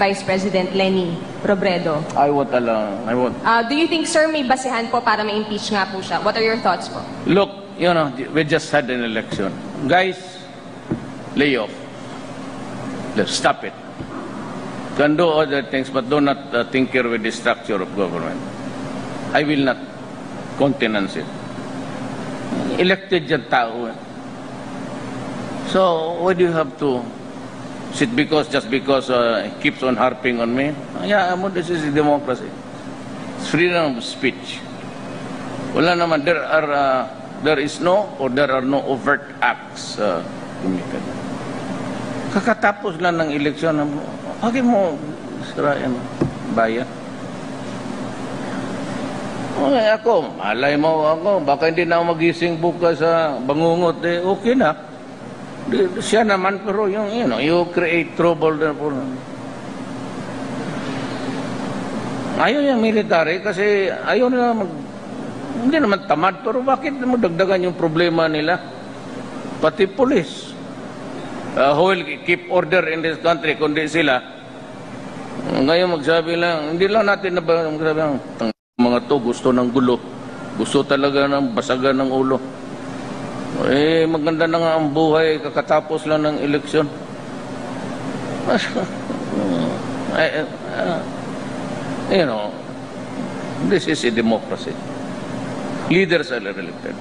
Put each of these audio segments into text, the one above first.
Vice President Leni Robredo. I won't allow. I won't. Do you think, sir, may basehan po para ma-impeach nga po siya? What are your thoughts po? Look, you know, we just had an election. Guys, lay off. Let's stop it. Can do other things, but do not tinker with the structure of government. I will not countenance it. Elected yung tao. So, why do you have to sit just because he keeps on harping on me? Yeah, this is democracy. It's freedom of speech. Wala naman, there are no overt acts committed. Kakatapos lang ng eleksyon, bakit mo sirain bayan? Okay, malay mo ako, baka hindi na ako magising bukas sa bangungot, okay na. Siya naman, pero you create trouble there for ayaw yung military kasi ayaw nila hindi naman tamad, pero bakit mo dagdagan yung problema nila? Pati police. Who will keep order in this country kundi sila. Ngayon magsabi lang, hindi lang natin na magsabi lang, mga to gusto ng gulo. Gusto talaga ng basagan ng ulo. Maganda na nga ang buhay kakatapos lang ng eleksyon. This is a democracy. Leaders are elected.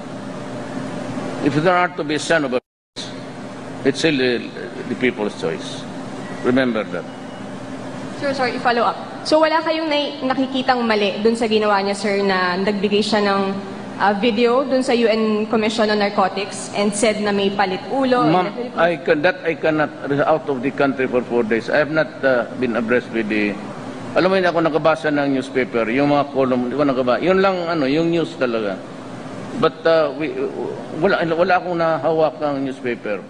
If there are to be a son of a it's still the people's choice. Remember that. Sir, sorry, follow up. So wala kayong nakikitang mali dun sa ginawa niya, sir, na nagbigay siya ng video dun sa UN Commission on Narcotics and said na may palit ulo? Ma'am, I cannot out of the country for 4 days. I have not been abreast with the... Alam mo, hindi ako nakabasa ng newspaper. Yung mga column, hindi ko nakabasa. Yun lang, yung news talaga. But wala akong nahawak ng newspaper.